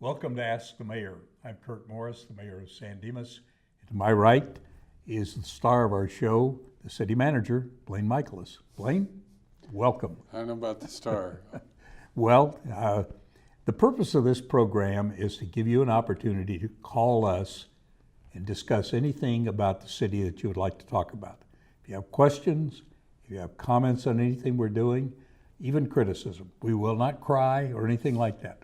Welcome to Ask the Mayor. I'm Curt Morris, the mayor of San Dimas. To my right is the star of our show, the city manager, Blaine Michaelis. Blaine, welcome. I don't know about the star. Well, the purpose of this program is to give you an opportunity to call us and discuss anything about the city that you would like to talk about. If you have questions, if you have comments on anything we're doing, even criticism, we will not cry or anything like that.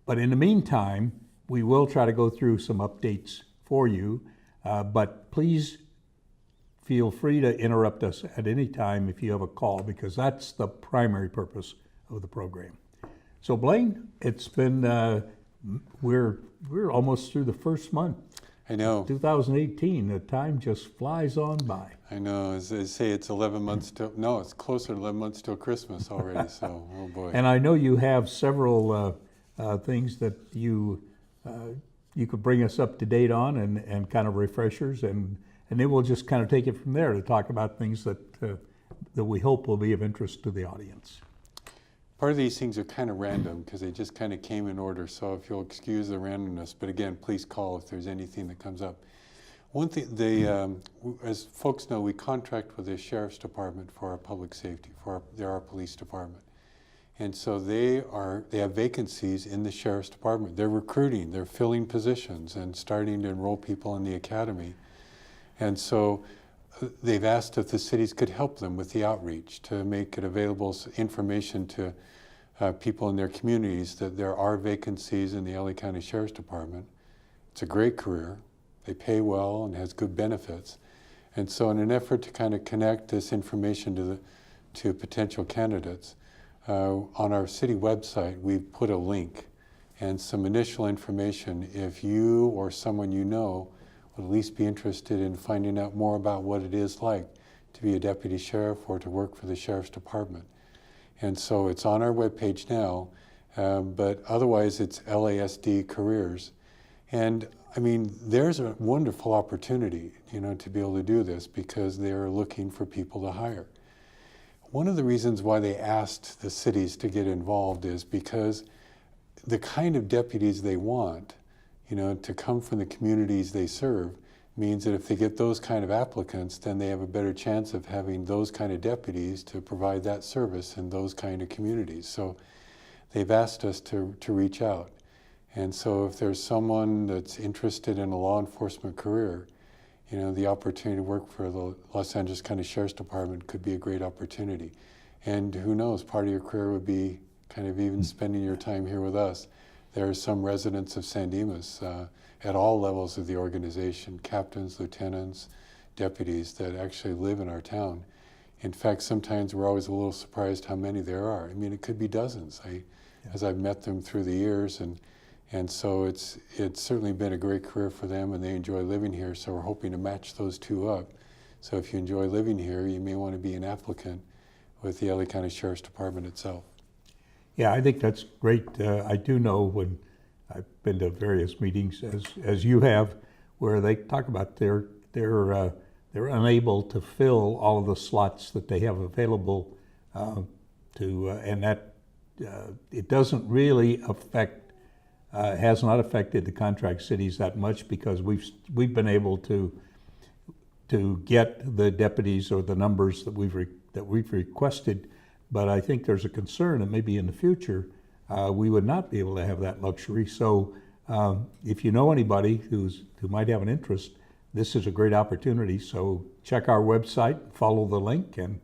But in the meantime, we will try to go through some updates for you, but please feel free to interrupt us at any time if you have a call, because that's the primary purpose of the program. So Blaine, it's been, we're almost through the first month. I know. 2018, the time just flies on by. I know. As they say, it's 11 months till, no, it's closer to 11 months till Christmas already, so, oh boy. And I know you have several things that you could bring us up to date on and kind of refreshers, and then we'll just kind of take it from there to talk about things that we hope will be of interest to the audience. Part of these things are kind of random because they just kind of came in order, so if you'll excuse the randomness, but again, please call if there's anything that comes up. One thing, as folks know, we contract with the Sheriff's Department for our public safety, they're our police department. And so they have vacancies in the Sheriff's Department. They're recruiting, they're filling positions and starting to enroll people in the academy. And so they've asked if the cities could help them with the outreach to make it available information to people in their communities that there are vacancies in the LA County Sheriff's Department. It's a great career. They pay well and has good benefits. And so in an effort to kind of connect this information to potential candidates, on our city website, we've put a link and some initial information if you or someone you know would at least be interested in finding out more about what it is like to be a deputy sheriff or to work for the Sheriff's Department. And so it's on our webpage now, but otherwise it's LASD Careers. And I mean, there's a wonderful opportunity, to be able to do this because they're looking for people to hire. One of the reasons why they asked the cities to get involved is because the kind of deputies they want, to come from the communities they serve, means that if they get those kind of applicants, then they have a better chance of having those kind of deputies to provide that service in those kind of communities. So they've asked us to reach out. And so if there's someone that's interested in a law enforcement career, the opportunity to work for the Los Angeles County Sheriff's Department could be a great opportunity. And who knows, part of your career would be kind of even spending your time here with us. There are some residents of San Dimas at all levels of the organization, captains, lieutenants, deputies that actually live in our town. In fact, sometimes we're always a little surprised how many there are. I mean, it could be dozens, as I've met them through the years. And so it's certainly been a great career for them, and they enjoy living here, so we're hoping to match those two up. So if you enjoy living here, you may want to be an applicant with the LA County Sheriff's Department itself. Yeah, I think that's great. I do know when I've been to various meetings, as you have, where they talk about they're unable to fill all of the slots that they have available and that it doesn't really has not affected the contract cities that much because we've been able to get the deputies or the numbers that we've requested. But I think there's a concern that maybe in the future we would not be able to have that luxury. So if you know anybody who might have an interest, this is a great opportunity. So check our website, follow the link, and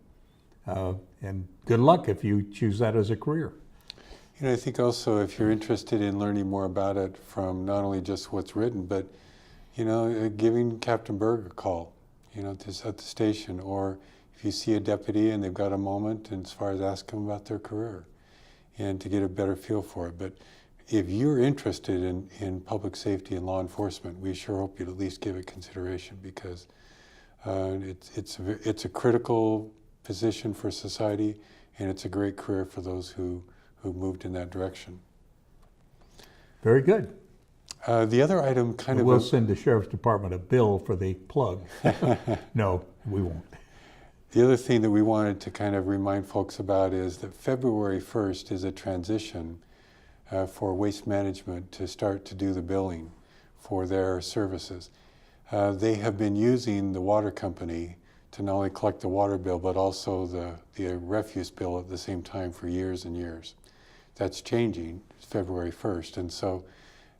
good luck if you choose that as a career. I think also if you're interested in learning more about it from not only just what's written, but giving Captain Berg a call, at the station, or if you see a deputy and they've got a moment, and as far as ask them about their career and to get a better feel for it. But if you're interested in public safety and law enforcement, we sure hope you'd at least give it consideration because it's a critical position for society, and it's a great career for those who moved in that direction. Very good. The other item We'll send the Sheriff's Department a bill for the plug. No, we won't. The other thing that we wanted to kind of remind folks about is that February 1st is a transition for waste management to start to do the billing for their services. They have been using the water company to not only collect the water bill, but also the refuse bill at the same time for years and years. That's changing February 1st. And so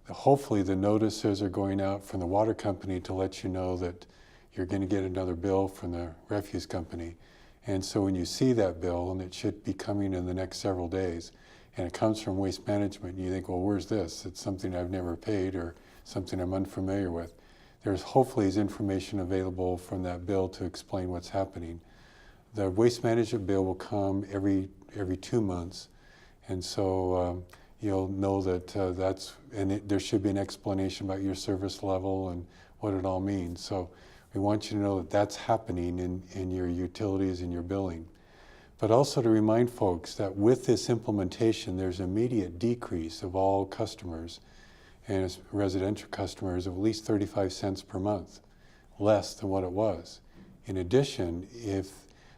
hopefully the notices are going out from the water company to let you know that you're going to get another bill from the refuse company. And so when you see that bill, and it should be coming in the next several days, and it comes from Waste Management, and you think, well, where's this? It's something I've never paid or something I'm unfamiliar with. There's hopefully is information available from that bill to explain what's happening. The Waste Management bill will come every 2 months, and so you'll know that there should be an explanation about your service level and what it all means. So we want you to know that that's happening in your utilities and your billing. But also to remind folks that with this implementation, there's immediate decrease of all customers and as residential customers of at least 35 cents per month, less than what it was. In addition, if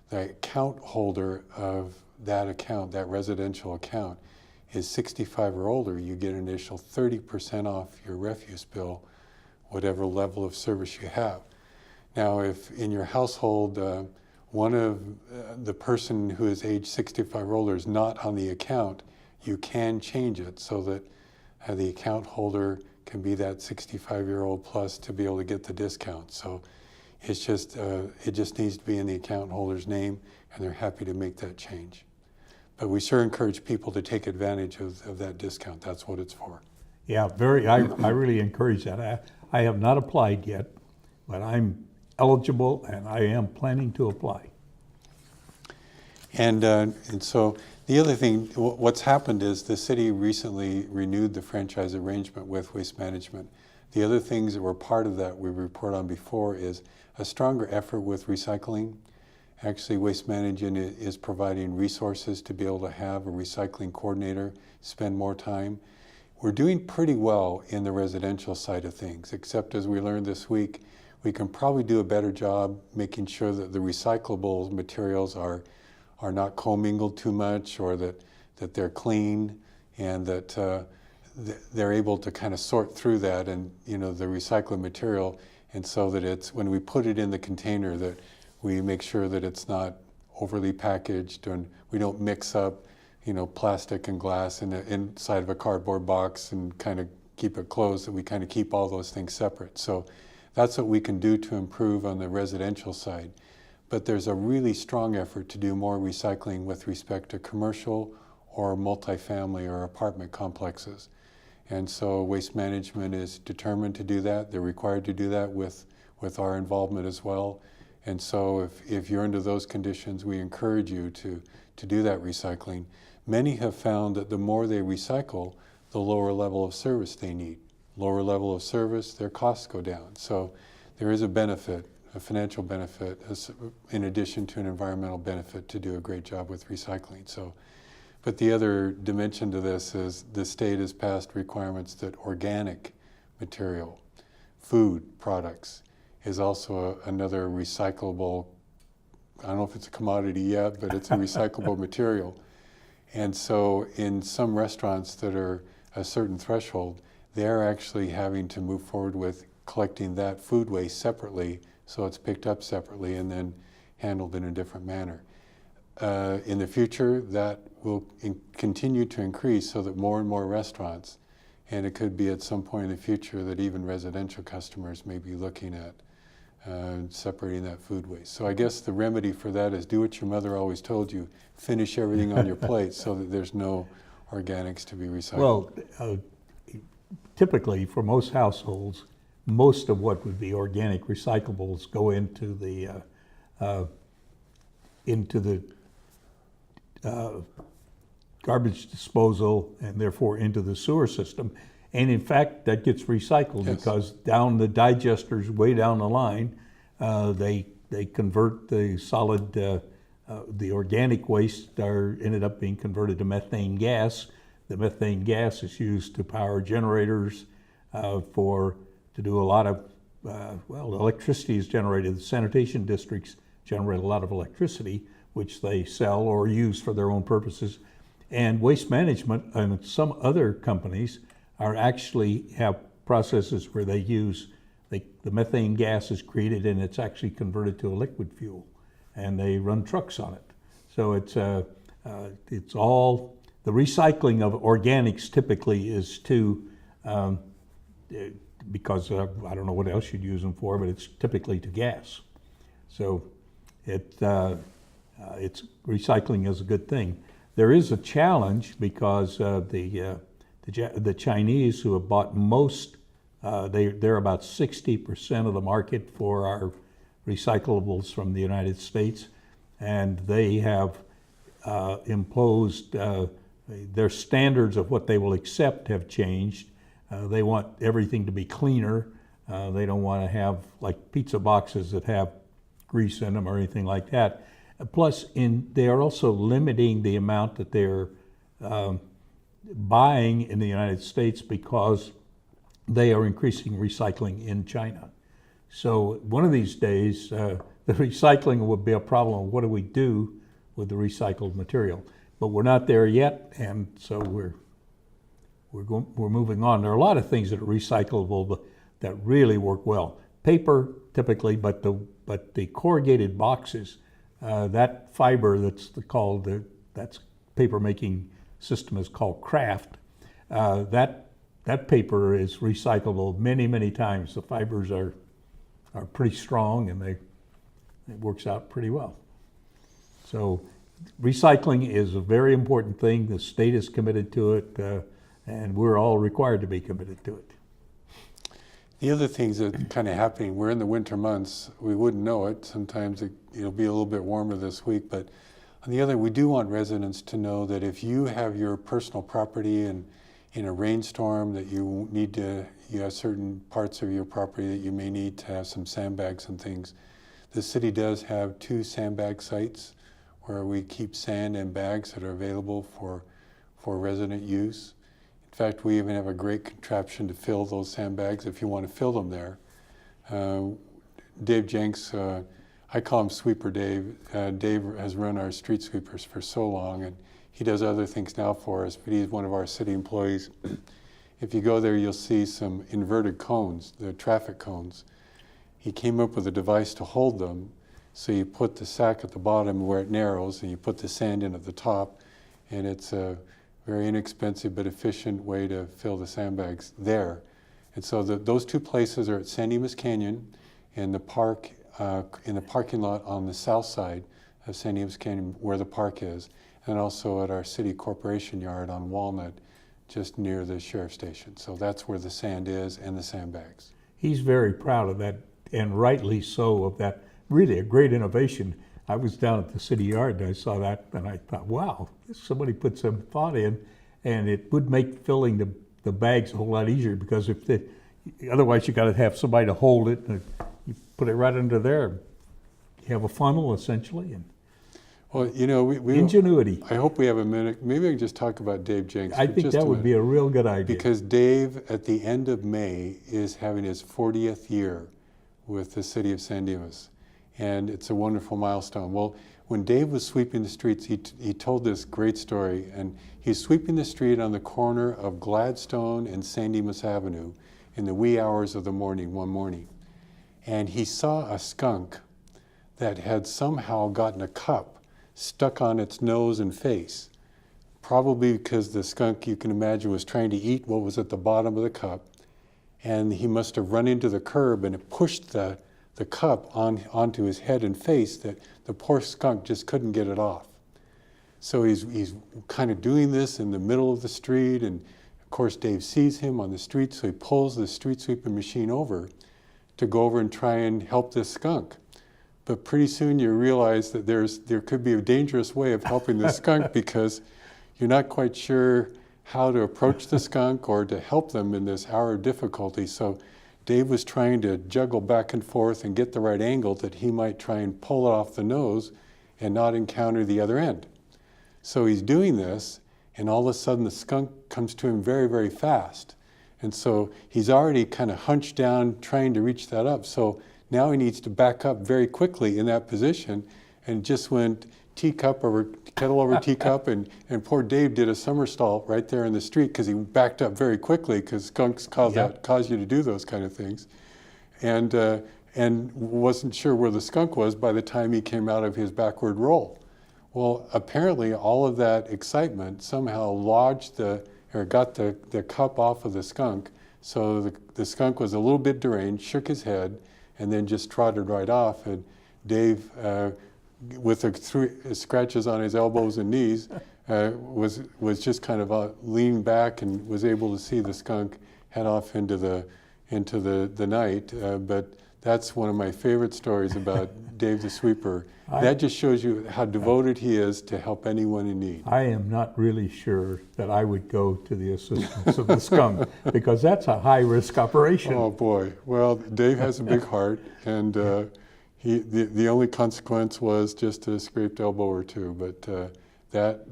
the account holder of that account, that residential account, is 65 or older, you get an additional 30% off your refuse bill, whatever level of service you have. Now, if in your household, one of the person who is age 65 or older is not on the account, you can change it so that the account holder can be that 65-year-old plus to be able to get the discount. So it's just, it just needs to be in the account holder's name, and they're happy to make that change. But we sure encourage people to take advantage of that discount. That's what it's for. Yeah, I really encourage that. I have not applied yet, but I'm eligible and I am planning to apply. And so the other thing, what's happened is the city recently renewed the franchise arrangement with Waste Management. The other things that were part of that we report on before is a stronger effort with recycling. Actually, Waste Management is providing resources to be able to have a recycling coordinator spend more time. We're doing pretty well in the residential side of things, except as we learned this week, we can probably do a better job making sure that the recyclable materials are not commingled too much, or that they're clean, and that they're able to kind of sort through that and the recycled material, and so that it's when we put it in the container that we make sure that it's not overly packaged, and we don't mix up plastic and glass inside of a cardboard box and kind of keep it closed, that we kind of keep all those things separate. So that's what we can do to improve on the residential side. But there's a really strong effort to do more recycling with respect to commercial or multifamily or apartment complexes. And so Waste Management is determined to do that. They're required to do that with our involvement as well. And so if you're under those conditions, we encourage you to do that recycling. Many have found that the more they recycle, the lower level of service they need. Lower level of service, their costs go down. So there is a benefit, a financial benefit, in addition to an environmental benefit, to do a great job with recycling. So, but the other dimension to this is the state has passed requirements that organic material, food products, is also another recyclable, I don't know if it's a commodity yet, but it's a recyclable material. And so in some restaurants that are a certain threshold, they're actually having to move forward with collecting that food waste separately, so it's picked up separately and then handled in a different manner. In the future, that will continue to increase so that more and more restaurants, and it could be at some point in the future that even residential customers may be looking at separating that food waste. So I guess the remedy for that is do what your mother always told you, finish everything on your plate so that there's no organics to be recycled. Well, typically for most households, most of what would be organic recyclables go into the garbage disposal and therefore into the sewer system. And in fact, that gets recycled. Yes. Because down the digesters, way down the line, they convert the solid, the organic waste ended up being converted to methane gas. The methane gas is used to power generators, to do a lot of, electricity is generated. The sanitation districts generate a lot of electricity, which they sell or use for their own purposes. And Waste Management and some other companies are actually have processes where they use, the methane gas is created and it's actually converted to a liquid fuel, and they run trucks on it. So it's all, the recycling of organics typically is to, because I don't know what else you'd use them for, but it's typically to gas. So it's recycling is a good thing. There is a challenge because the Chinese, who have bought most, they're about 60% of the market for our recyclables from the United States, and they have imposed their standards of what they will accept have changed. They want everything to be cleaner. They don't want to have like pizza boxes that have grease in them or anything like that. Plus, they are also limiting the amount that they're buying in the United States because they are increasing recycling in China. So one of these days, the recycling would be a problem. What do we do with the recycled material? But we're not there yet, and so we're moving on. There are a lot of things that are recyclable that really work well. Paper, typically, but the corrugated boxes, that fiber that's paper making system is called kraft. That paper is recyclable many times. The fibers are pretty strong, and it works out pretty well. So recycling is a very important thing. The state is committed to it, and we're all required to be committed to it. The other things that are kind of happening, we're in the winter months, we wouldn't know it. Sometimes it'll be a little bit warmer this week, but on the other, we do want residents to know that if you have your personal property and in a rainstorm that you have certain parts of your property that you may need to have some sandbags and things, the city does have 2 sandbag sites where we keep sand and bags that are available for resident use. In fact, we even have a great contraption to fill those sandbags if you want to fill them there. Dave Jenks, I call him Sweeper Dave. Dave has run our street sweepers for so long, and he does other things now for us, but he's one of our city employees. If you go there, you'll see some inverted cones, the traffic cones. He came up with a device to hold them, so you put the sack at the bottom where it narrows, and you put the sand in at the top, and it's a very inexpensive but efficient way to fill the sandbags there. And so those 2 places are at San Dimas Canyon in the park, in the parking lot on the south side of San Dimas Canyon where the park is, and also at our city corporation yard on Walnut, just near the sheriff's station. So that's where the sand is and the sandbags. He's very proud of that, and rightly so, of that. Really a great innovation. I was down at the city yard and I saw that, and I thought, wow, somebody put some thought in, and it would make filling the bags a whole lot easier, because otherwise you got to have somebody to hold it, and you put it right under there. You have a funnel essentially, and well, you know, we ingenuity. I hope we have a minute. Maybe I can just talk about Dave Jenks. I think that would be a real good idea. Because Dave, at the end of May, is having his 40th year with the city of San Dimas. And it's a wonderful milestone. Well, when Dave was sweeping the streets, he told this great story. And he's sweeping the street on the corner of Gladstone and San Dimas Avenue in the wee hours of the morning, one morning. And he saw a skunk that had somehow gotten a cup stuck on its nose and face. Probably because the skunk, you can imagine, was trying to eat what was at the bottom of the cup. And he must have run into the curb, and it pushed the cup onto his head and face, that the poor skunk just couldn't get it off. So he's kind of doing this in the middle of the street, and of course Dave sees him on the street, so he pulls the street sweeping machine over to go over and try and help this skunk. But pretty soon you realize that there could be a dangerous way of helping the skunk, because you're not quite sure how to approach the skunk or to help them in this hour of difficulty. So Dave was trying to juggle back and forth and get the right angle that he might try and pull it off the nose and not encounter the other end. So he's doing this, and all of a sudden the skunk comes to him very fast. And so he's already kind of hunched down trying to reach that up. So now he needs to back up very quickly in that position, and just went kettle over teacup, and poor Dave did a somersault right there in the street because he backed up very quickly because skunks cause you to do those kind of things, and wasn't sure where the skunk was by the time he came out of his backward roll. Well, apparently all of that excitement somehow got the cup off of the skunk, so the skunk was a little bit deranged, shook his head, and then just trotted right off. And Dave, with the scratches on his elbows and knees, was just kind of leaned back and was able to see the skunk head off into the night. But that's one of my favorite stories about Dave the Sweeper. That just shows you how devoted he is to help anyone in need. I am not really sure that I would go to the assistance of the skunk because that's a high-risk operation. Oh boy! Well, Dave has a big heart, and the only consequence was just a scraped elbow or two. But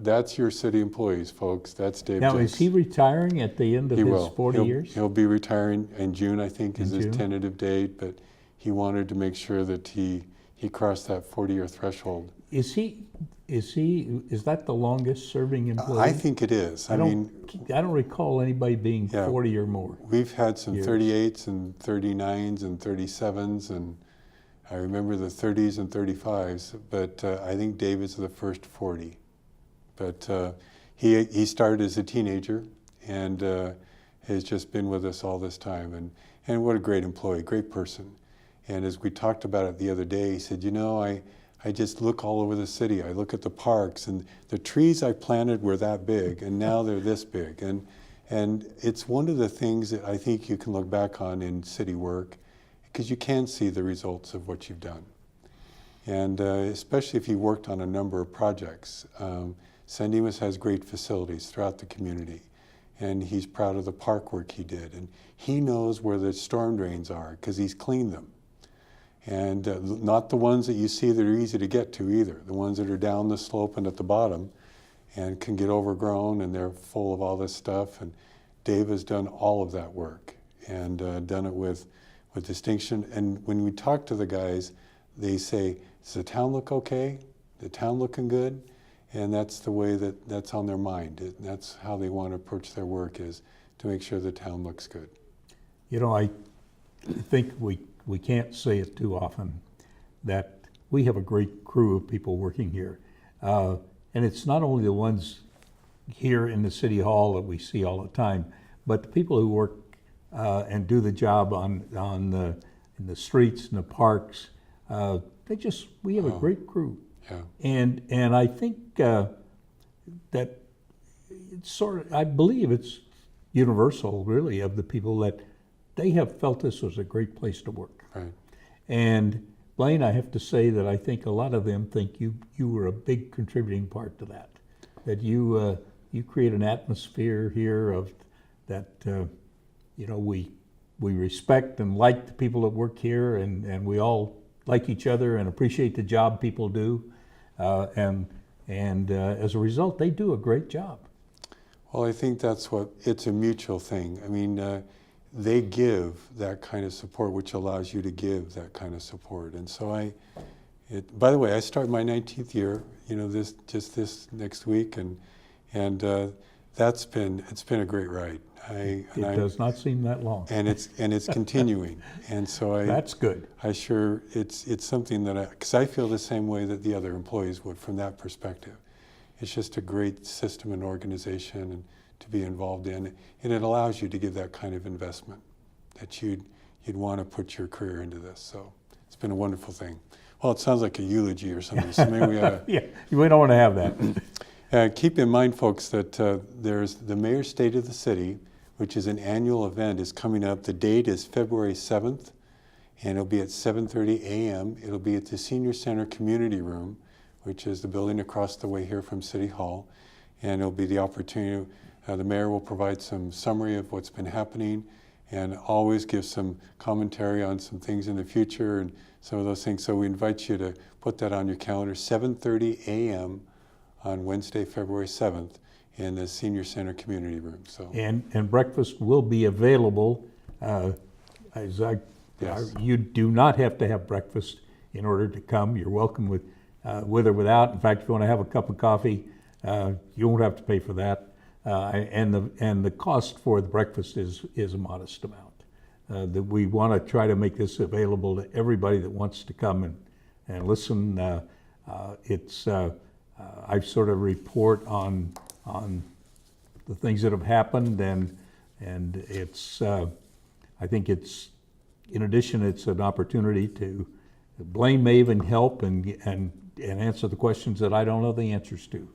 that's your city employees, folks. That's Dave. Now, Dix. is he retiring at the end of his 40 years? He'll be retiring in June, I think, is his June? tentative date. But he wanted to make sure that he crossed that 40-year threshold. Is that the longest serving employee? I think it is. I don't recall anybody being 40 or more. We've had some years. 38s and 39s and 37s, and I remember the 30s and 35s, but I think Dave is the first 40. But he started as a teenager and has just been with us all this time. And what a great employee, great person. And as we talked about it the other day, he said, I just look all over the city. I look at the parks, and the trees I planted were that big, and now they're this big. And it's one of the things that I think you can look back on in city work, because you can see the results of what you've done. And especially if you worked on a number of projects. San Dimas has great facilities throughout the community, and he's proud of the park work he did. And he knows where the storm drains are, because he's cleaned them. And not the ones that you see that are easy to get to either. The ones that are down the slope and at the bottom and can get overgrown and they're full of all this stuff. And Dave has done all of that work and done it with distinction. And when we talk to the guys, they say, does the town look okay? The town looking good? And that's the way that's on their mind. That's how they want to approach their work, is to make sure the town looks good. I think we can't say it too often that we have a great crew of people working here. And it's not only the ones here in the City Hall that we see all the time, but the people who work and do the job in the streets and the parks. We have a great crew. Yeah. And I think that it's I believe it's universal, really, of the people that they have felt this was a great place to work. Right. And Blaine, I have to say that I think a lot of them think you were a big contributing part to that. That you create an atmosphere here of that we respect and like the people that work here, and we all like each other and appreciate the job people do, and as a result, they do a great job. Well, I think it's a mutual thing. I mean, they give that kind of support, which allows you to give that kind of support. And so by the way, I start my 19th year, this next week, and it's been a great ride. It does not seem that long. And it's continuing. And so that's good. It's something because I feel the same way that the other employees would from that perspective. It's just a great system and organization and to be involved in, and it allows you to give that kind of investment that you'd want to put your career into this. So it's been a wonderful thing. Well, it sounds like a eulogy or something, so maybe we ought to... Yeah, we don't want to have that. Keep in mind, folks, that there's the Mayor's State of the City, which is an annual event, is coming up. The date is February 7th, and it'll be at 7:30 a.m. It'll be at the Senior Center Community Room, which is the building across the way here from City Hall, and it'll be the opportunity. The mayor will provide some summary of what's been happening and always give some commentary on some things in the future and some of those things. So we invite you to put that on your calendar, 7:30 a.m. on Wednesday, February 7th in the Senior Center Community Room. So and breakfast will be available. Yes. You do not have to have breakfast in order to come. You're welcome with with or without. In fact, if you want to have a cup of coffee, you won't have to pay for that. And the cost for the breakfast is a modest amount. That we want to try to make this available to everybody that wants to come and listen. I sort of report on the things that have happened, and it's I think it's, in addition, it's an opportunity to Blaine may even help and answer the questions that I don't know the answers to.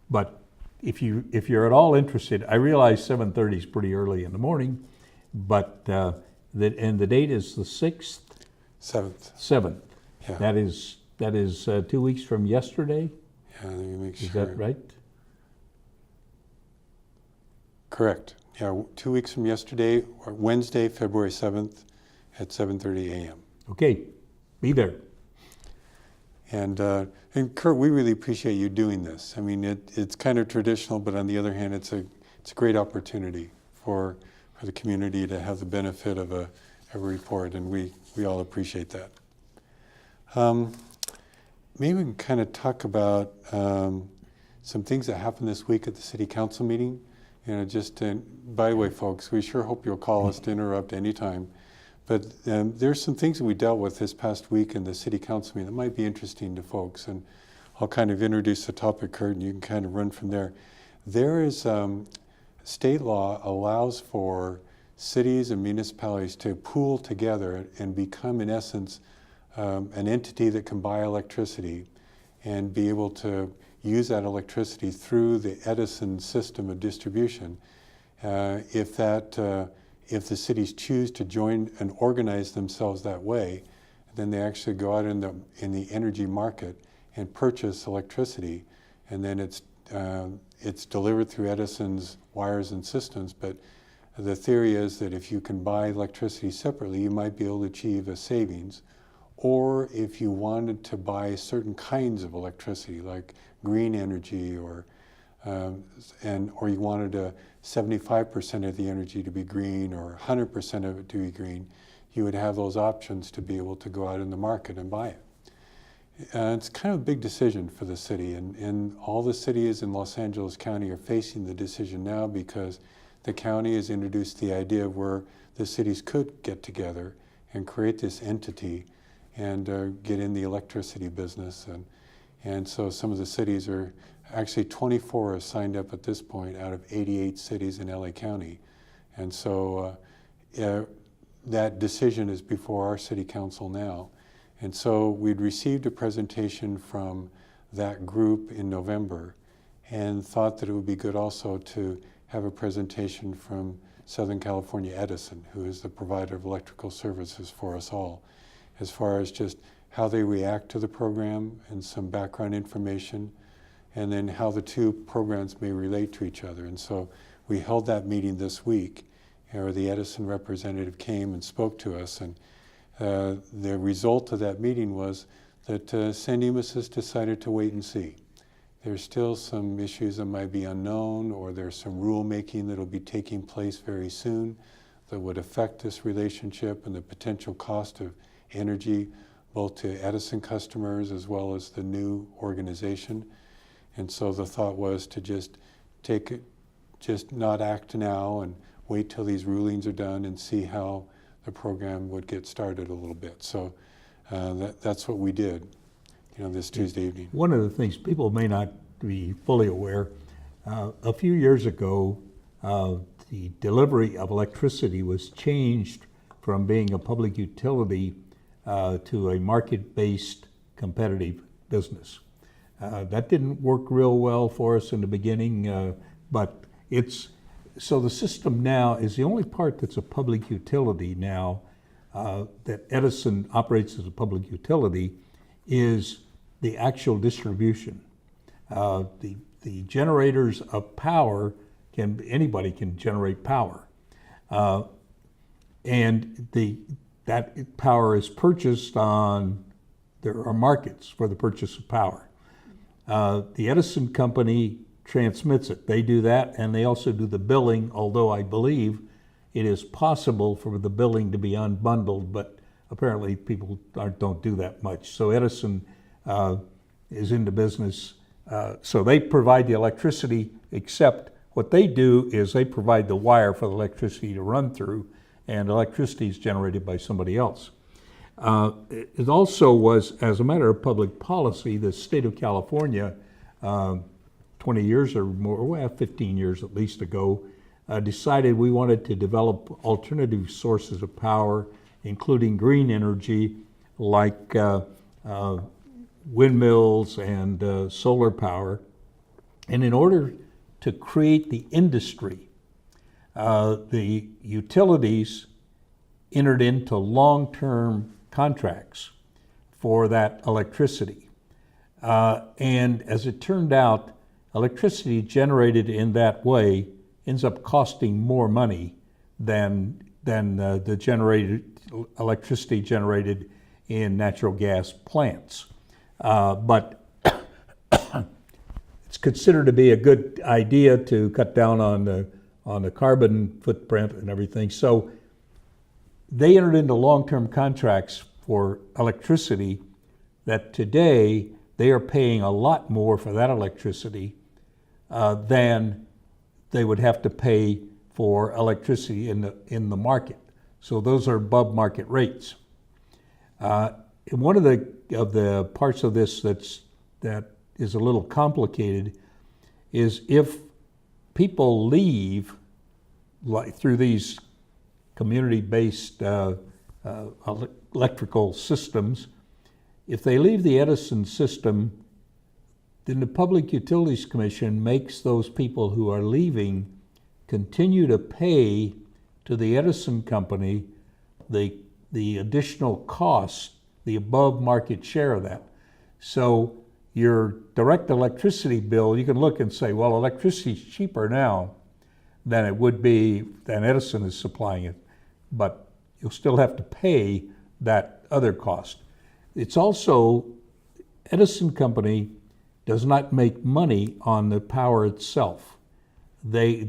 But if you're at all interested, I realize 7:30 is pretty early in the morning, but the date is the 6th? 7th. 7th. Yeah. That is 2 weeks from yesterday? Yeah, let me make sure. Is that right? Correct. Yeah, 2 weeks from yesterday, or Wednesday, February 7th at 7:30 a.m. Okay, be there. And Curt, we really appreciate you doing this. I mean, it's kind of traditional, but on the other hand, it's a great opportunity for the community to have the benefit of a report, and we all appreciate that. Maybe we can kind of talk about some things that happened this week at the City Council meeting. You know, by the way, folks, we sure hope you'll call us to interrupt anytime. But there's some things that we dealt with this past week in the City Council meeting that might be interesting to folks. And I'll kind of introduce the topic, Curt, and you can kind of run from there. There is state law allows for cities and municipalities to pool together and become, in essence, an entity that can buy electricity and be able to use that electricity through the Edison system of distribution. If the cities choose to join and organize themselves that way, then they actually go out in the energy market and purchase electricity, and then it's delivered through Edison's wires and systems. But the theory is that if you can buy electricity separately, you might be able to achieve a savings. Or if you wanted to buy certain kinds of electricity, like green energy, or you wanted 75% of the energy to be green or 100% of it to be green, you would have those options to be able to go out in the market and buy it. It's kind of a big decision for the city, and all the cities in Los Angeles County are facing the decision now because the county has introduced the idea of where the cities could get together and create this entity and get in the electricity business. And so some of the cities are, actually 24 have signed up at this point out of 88 cities in LA County. And so that decision is before our city council now. And so we'd received a presentation from that group in November and thought that it would be good also to have a presentation from Southern California Edison, who is the provider of electrical services for us all, as far as just how they react to the program and some background information, and then how the two programs may relate to each other. And so we held that meeting this week, where the Edison representative came and spoke to us, and the result of that meeting was that San Dimas has decided to wait and see. There's still some issues that might be unknown, or there's some rulemaking that will be taking place very soon that would affect this relationship and the potential cost of energy, both to Edison customers as well as the new organization. And so the thought was to just not act now and wait till these rulings are done and see how the program would get started a little bit. So that's what we did, this Tuesday evening. One of the things people may not be fully aware, a few years ago, the delivery of electricity was changed from being a public utility to a market-based competitive business. That didn't work real well for us in the beginning, but so the system now is the only part that's a public utility now, that Edison operates as a public utility, is the actual distribution. The generators of power anybody can generate power. And that power is purchased there are markets for the purchase of power. The Edison company transmits it. They do that, and they also do the billing, although I believe it is possible for the billing to be unbundled, but apparently people don't do that much. So Edison is into business. So they provide the electricity, except what they do is they provide the wire for the electricity to run through, and electricity is generated by somebody else. It also was, as a matter of public policy, the state of California, 20 years or more, well, 15 years at least ago, decided we wanted to develop alternative sources of power, including green energy, like windmills and solar power. And in order to create the industry, the utilities entered into long-term contracts for that electricity. And as it turned out, electricity generated in that way ends up costing more money than the generated electricity generated in natural gas plants. But it's considered to be a good idea to cut down on the carbon footprint and everything. So they entered into long-term contracts for electricity that today they are paying a lot more for that electricity than they would have to pay for electricity in the market. So those are above market rates. And one of the parts of this that is a little complicated is if people leave like through these community-based electrical systems, if they leave the Edison system, then the Public Utilities Commission makes those people who are leaving continue to pay to the Edison company the additional cost, the above market share of that. So your direct electricity bill, you can look and say, well, electricity is cheaper now than it would be than Edison is supplying it, but you'll still have to pay that other cost. It's also, Edison company does not make money on the power itself. They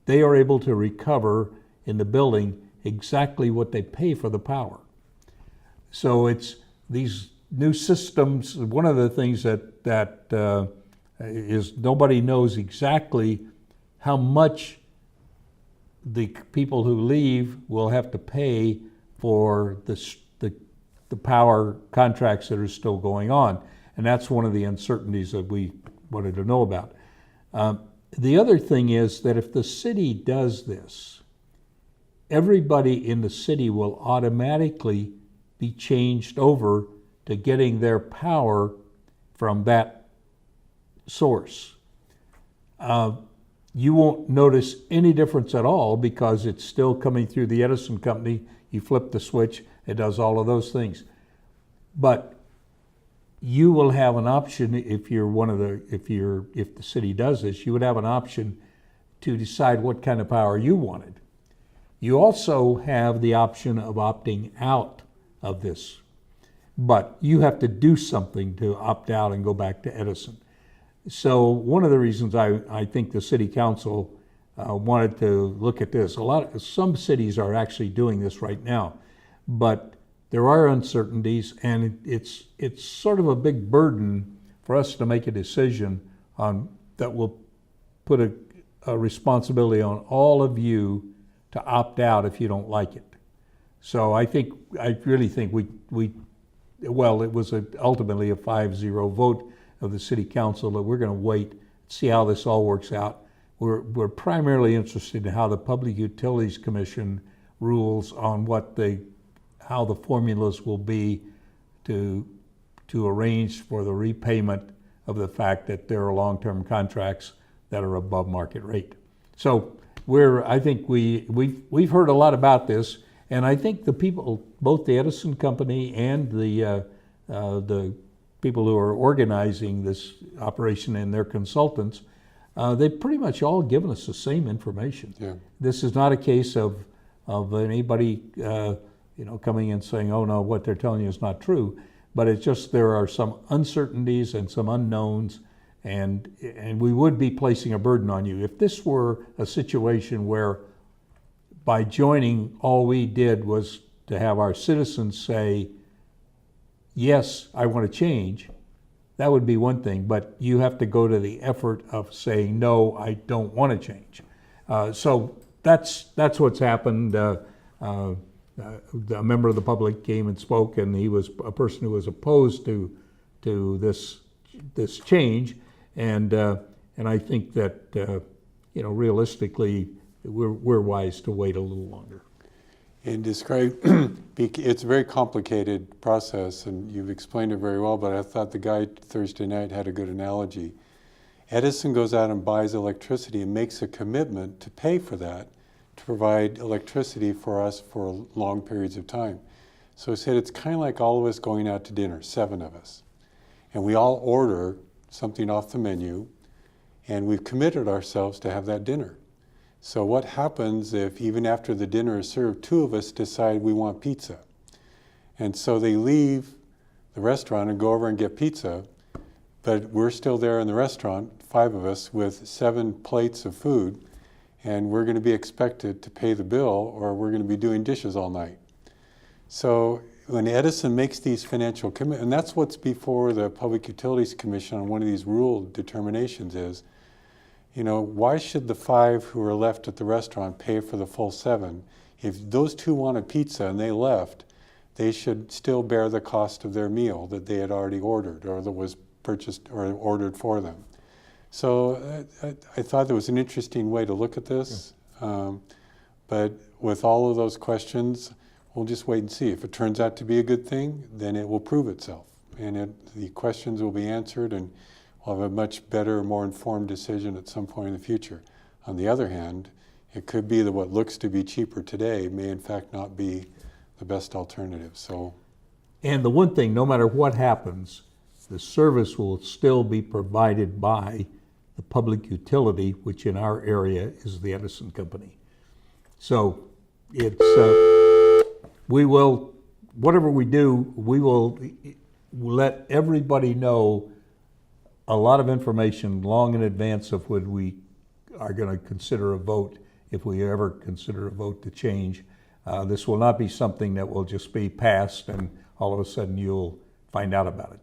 are able to recover in the building exactly what they pay for the power. So it's these new systems. One of the things that is nobody knows exactly how much the people who leave will have to pay for the power contracts that are still going on. And that's one of the uncertainties that we wanted to know about. The other thing is that if the city does this, everybody in the city will automatically be changed over to getting their power from that source. You won't notice any difference at all because it's still coming through the Edison company. You flip the switch, it does all of those things. But you will have an option if the city does this, you would have an option to decide what kind of power you wanted. You also have the option of opting out of this, but you have to do something to opt out and go back to Edison. So one of the reasons I think the city council wanted to look at this, some cities are actually doing this right now, but there are uncertainties, and it's sort of a big burden for us to make a decision on that will put a responsibility on all of you to opt out if you don't like it. So I really think it was ultimately a 5-0 vote of the city council that we're going to wait, see how this all works out. We're primarily interested in how the Public Utilities Commission rules on how the formulas will be to arrange for the repayment of the fact that there are long-term contracts that are above market rate. So I think we've heard a lot about this, and I think the people, both the Edison company and the people who are organizing this operation and their consultants, they've pretty much all given us the same information. Yeah. This is not a case of anybody coming and saying, oh no, what they're telling you is not true. But it's just there are some uncertainties and some unknowns, and we would be placing a burden on you. If this were a situation where by joining all we did was to have our citizens say, yes, I want to change, that would be one thing, but you have to go to the effort of saying, no, I don't want to change. So that's what's happened. A member of the public came and spoke, and he was a person who was opposed to this change, and I think that realistically, we're wise to wait a little longer. And describe, it's a very complicated process, and you've explained it very well, but I thought the guy Thursday night had a good analogy. Edison goes out and buys electricity and makes a commitment to pay for that, to provide electricity for us for long periods of time. So he said it's kind of like all of us going out to dinner, 7 of us. And we all order something off the menu, and we've committed ourselves to have that dinner. So what happens if even after the dinner is served, 2 of us decide we want pizza? And so they leave the restaurant and go over and get pizza, but we're still there in the restaurant, 5 of us, with 7 plates of food, and we're going to be expected to pay the bill, or we're going to be doing dishes all night. So when Edison makes these financial commitments, and that's what's before the Public Utilities Commission on one of these rule determinations is, why should the 5 who are left at the restaurant pay for the full 7? If those 2 wanted pizza and they left, they should still bear the cost of their meal that they had already ordered or that was purchased or ordered for them. So I thought there was an interesting way to look at this. But with all of those questions, we'll just wait and see. If it turns out to be a good thing, then it will prove itself. And the questions will be answered, and we'll have a much better, more informed decision at some point in the future. On the other hand, it could be that what looks to be cheaper today may in fact not be the best alternative. And the one thing, no matter what happens, the service will still be provided by the public utility, which in our area is the Edison Company. So we will, whatever we do, we will let everybody know a lot of information long in advance of when we are going to consider a vote, if we ever consider a vote to change. This will not be something that will just be passed and all of a sudden you'll find out about it.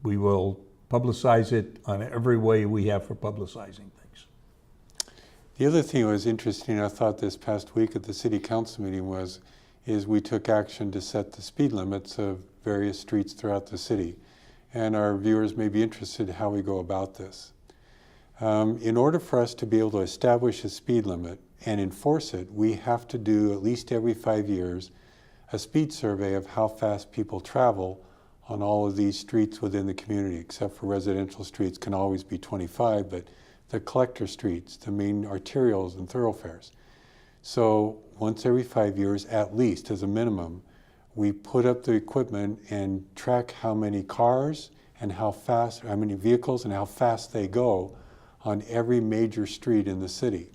We will publicize it on every way we have for publicizing things. The other thing that was interesting, I thought this past week at the City Council meeting is we took action to set the speed limits of various streets throughout the city. And our viewers may be interested in how we go about this. In order for us to be able to establish a speed limit and enforce it, we have to do at least every 5 years a speed survey of how fast people travel on all of these streets within the community, except for residential streets can always be 25, but the collector streets, the main arterials and thoroughfares. So once every 5 years, at least as a minimum, we put up the equipment and track how many cars and how many vehicles and how fast they go on every major street in the city.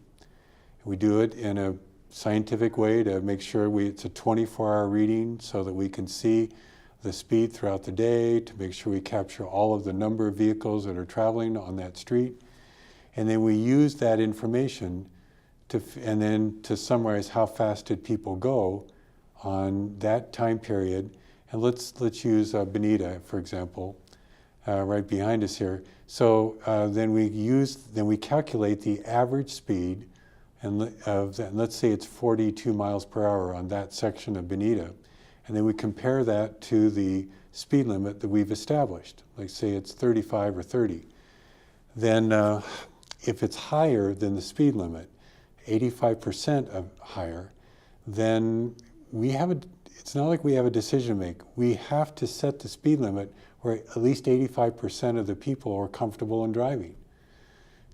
We do it in a scientific way to make sure it's a 24-hour reading so that we can see the speed throughout the day, to make sure we capture all of the number of vehicles that are traveling on that street. And then we use that information to summarize how fast did people go on that time period. And let's use Bonita, for example, right behind us here. So then we calculate the average speed, and let's say it's 42 miles per hour on that section of Bonita. And then we compare that to the speed limit that we've established. Like say it's 35 or 30. Then if it's higher than the speed limit, 85% of higher, then it's not like we have a decision to make. We have to set the speed limit where at least 85% of the people are comfortable in driving.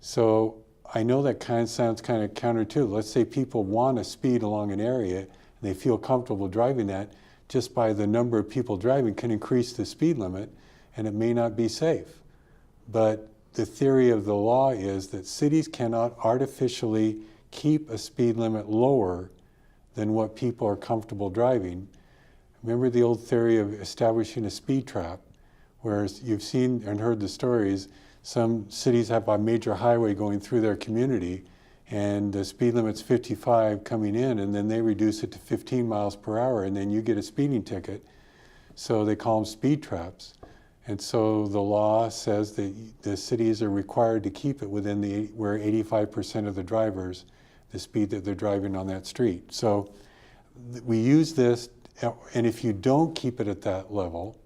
So I know that sounds kind of counterintuitive. Let's say people want to speed along an area and they feel comfortable driving that. Just by the number of people driving can increase the speed limit, and it may not be safe. But the theory of the law is that cities cannot artificially keep a speed limit lower than what people are comfortable driving. Remember the old theory of establishing a speed trap, where you've seen and heard the stories, some cities have a major highway going through their community, and the speed limit's 55 coming in, and then they reduce it to 15 miles per hour, and then you get a speeding ticket. So they call them speed traps. And so the law says that the cities are required to keep it within where 85% of the drivers, the speed that they're driving on that street. So we use this, and if you don't keep it at that level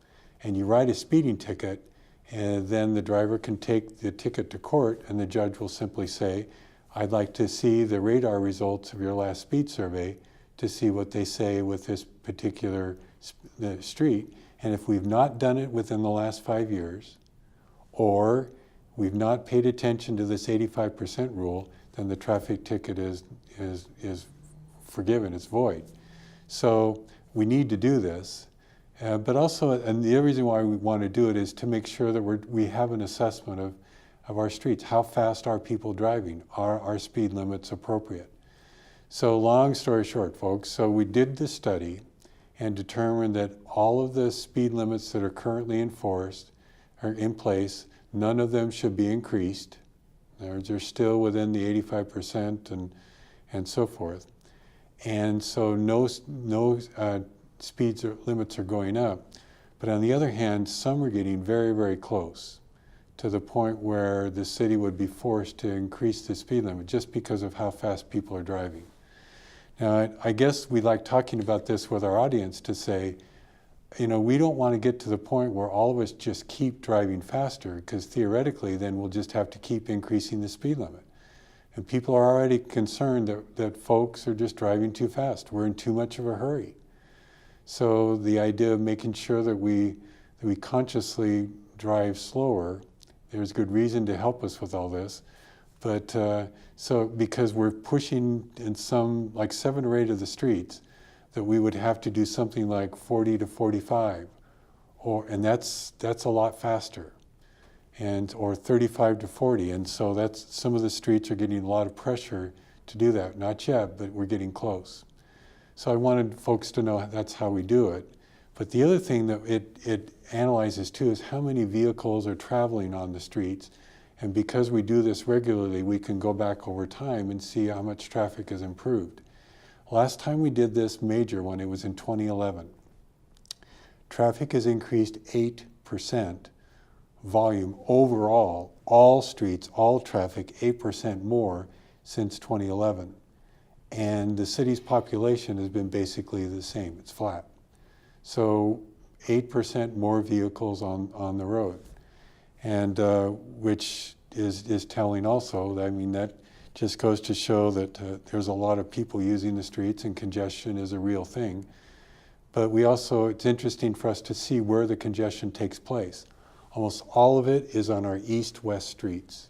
and you write a speeding ticket, and then the driver can take the ticket to court and the judge will simply say, I'd like to see the radar results of your last speed survey to see what they say with this particular street. And if we've not done it within the last 5 years, or we've not paid attention to this 85% rule, then the traffic ticket is forgiven, it's void. So we need to do this. But also, and the other reason why we want to do it is to make sure that we have an assessment of our streets. How fast are people driving? Are our speed limits appropriate? So long story short, folks, so we did this study and determined that all of the speed limits that are currently enforced are in place. None of them should be increased. They're still within the 85% and so forth. And so no speeds or limits are going up. But on the other hand, some are getting very, very close to the point where the city would be forced to increase the speed limit just because of how fast people are driving. Now, I guess we like talking about this with our audience to say, you know, we don't want to get to the point where all of us just keep driving faster, because theoretically then we'll just have to keep increasing the speed limit. And people are already concerned that folks are just driving too fast. We're in too much of a hurry. So the idea of making sure that we consciously drive slower, there's good reason to help us with all this. But so because we're pushing in some, like 7 or 8 of the streets, that we would have to do something like 40 to 45, and that's a lot faster, or 35 to 40. And so that's, some of the streets are getting a lot of pressure to do that. Not yet, but we're getting close. So I wanted folks to know that's how we do it. But the other thing that it analyzes too is how many vehicles are traveling on the streets. And because we do this regularly, we can go back over time and see how much traffic has improved. Last time we did this major one, it was in 2011. Traffic has increased 8%, volume overall, all streets, all traffic, 8% more since 2011. And the city's population has been basically the same, it's flat. So 8% more vehicles on the road. And which is telling also. I mean, that just goes to show that there's a lot of people using the streets and congestion is a real thing. But we also, it's interesting for us to see where the congestion takes place. Almost all of it is on our east-west streets.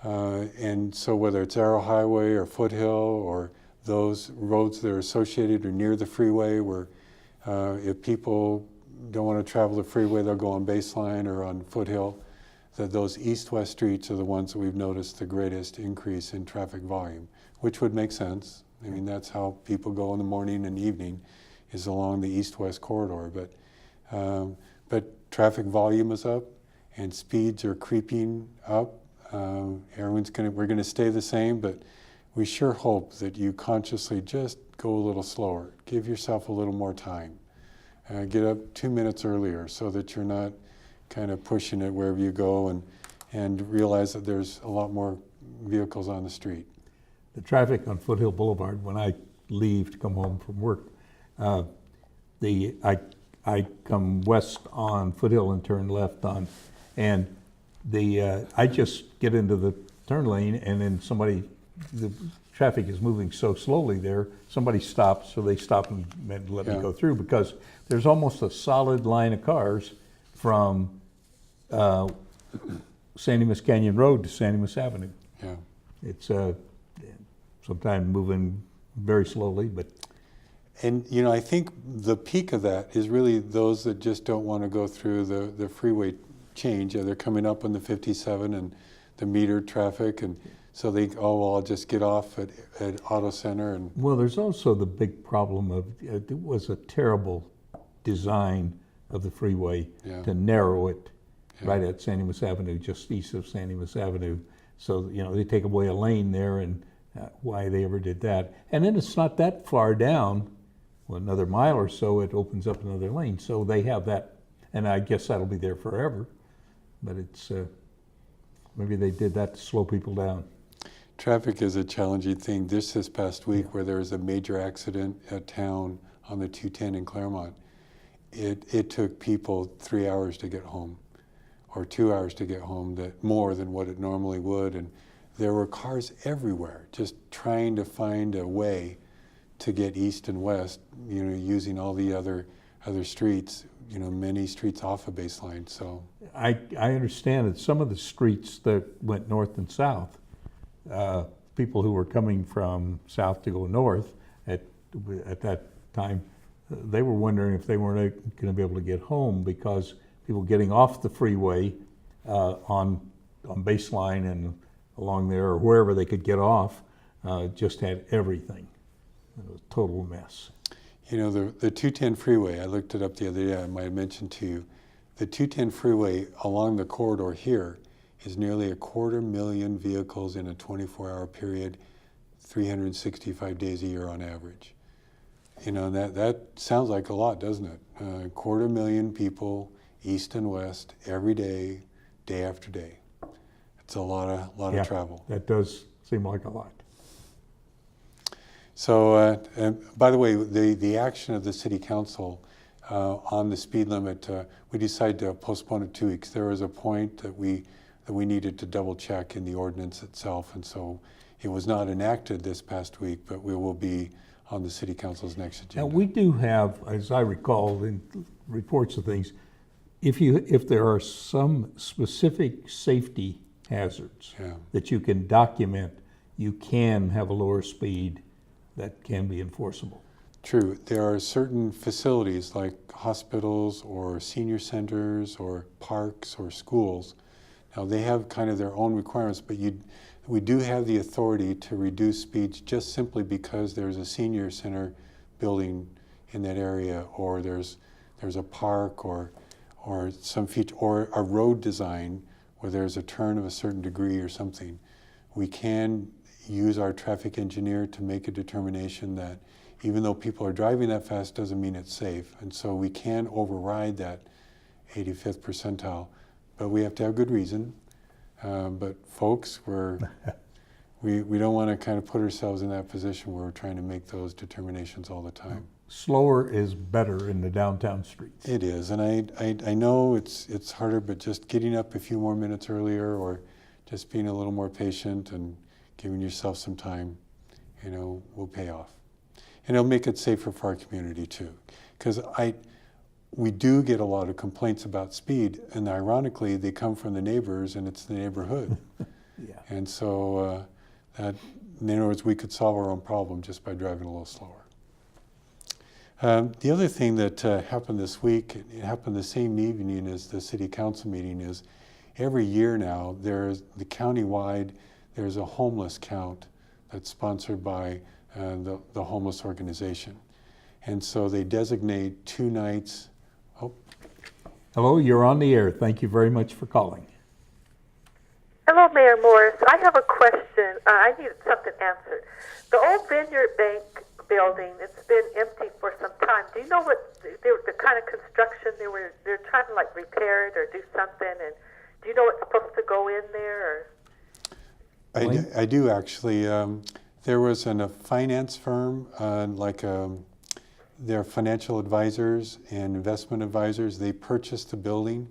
And so whether it's Arrow Highway or Foothill or those roads that are associated or near the freeway where if people don't want to travel the freeway, they'll go on Baseline or on Foothill, that those east-west streets are the ones that we've noticed the greatest increase in traffic volume, which would make sense. I mean, that's how people go in the morning and evening, is along the east-west corridor. But traffic volume is up and speeds are creeping up. We're gonna stay the same, but we sure hope that you consciously just go a little slower. Give yourself a little more time. Get up 2 minutes earlier so that you're not kind of pushing it wherever you go, and realize that there's a lot more vehicles on the street. The traffic on Foothill Boulevard, when I leave to come home from work, I come west on Foothill and turn left on, and I just get into the turn lane, and then the traffic is moving so slowly there, somebody stops, so they stop and let me go through, because there's almost a solid line of cars from San Dimas Canyon Road to San Dimas Avenue. Yeah. It's sometimes moving very slowly, but. And you know, I think the peak of that is really those that just don't want to go through the freeway change. They're coming up on the 57 and the metered traffic, and so they, I'll just get off at Auto Center. And well, there's also the big problem of it was a terrible design of the freeway to narrow it right at San Dimas Avenue, just east of San Dimas Avenue. So, you know, they take away a lane there, and why they ever did that. And then it's not that far down Well, another mile or so, it opens up another lane. So they have that, and I guess that'll be there forever. But it's maybe they did that to slow people down. Traffic is a challenging thing. This past week, where there was a major accident at town on the 210 in Claremont, it took people 3 hours to get home, or 2 hours to get home, that more than what it normally would. And there were cars everywhere, just trying to find a way to get east and west, using all the other streets, many streets off of Baseline. So I understand that some of the streets that went north and south, people who were coming from south to go north at that time, they were wondering if they weren't going to be able to get home because people getting off the freeway on Baseline and along there or wherever they could get off just had everything. It was a total mess. The 210 freeway, I looked it up the other day, I might have mentioned to you, the 210 freeway along the corridor here is nearly 250,000 vehicles in a 24-hour period, 365 days a year on average. That sounds like a lot, doesn't it? 250,000 people, east and west, every day, day after day. It's a lot of travel. That does seem like a lot. So, by the way, the action of the City Council on the speed limit, we decided to postpone it 2 weeks. There was a point that we needed to double check in the ordinance itself, and so it was not enacted this past week, but we will be on the City Council's next agenda. Now, we do have, as I recall in reports of things, if there are some specific safety hazards that you can document, you can have a lower speed that can be enforceable. True. There are certain facilities like hospitals or senior centers or parks or schools. Now they have kind of their own requirements, but we do have the authority to reduce speeds just simply because there's a senior center building in that area, or there's a park or some feature, or a road design where there's a turn of a certain degree or something. We can use our traffic engineer to make a determination that even though people are driving that fast doesn't mean it's safe. And so we can override that 85th percentile, but we have to have good reason. But folks, we don't want to kind of put ourselves in that position where we're trying to make those determinations all the time. Slower is better in the downtown streets. It is, and I know it's harder, but just getting up a few more minutes earlier, or just being a little more patient and giving yourself some time, will pay off. And it'll make it safer for our community too. Because we do get a lot of complaints about speed, and ironically, they come from the neighbors, and it's the neighborhood. Yeah. And so, in other words, we could solve our own problem just by driving a little slower. The other thing that happened this week, it happened the same evening as the City Council meeting, is every year now, there's the countywide, there's a homeless count that's sponsored by the homeless organization. And so they designate 2 nights. Oh. Hello, you're on the air. Thank you very much for calling. Hello, Mayor Morris. I have a question. I needed something answered. The old Vineyard Bank building, it's been empty for some time. Do you know what the kind of construction they're trying to repair it or do something? And do you know what's supposed to go in there? Or? I do actually. There was a finance firm, they're financial advisors and investment advisors. They purchased the building,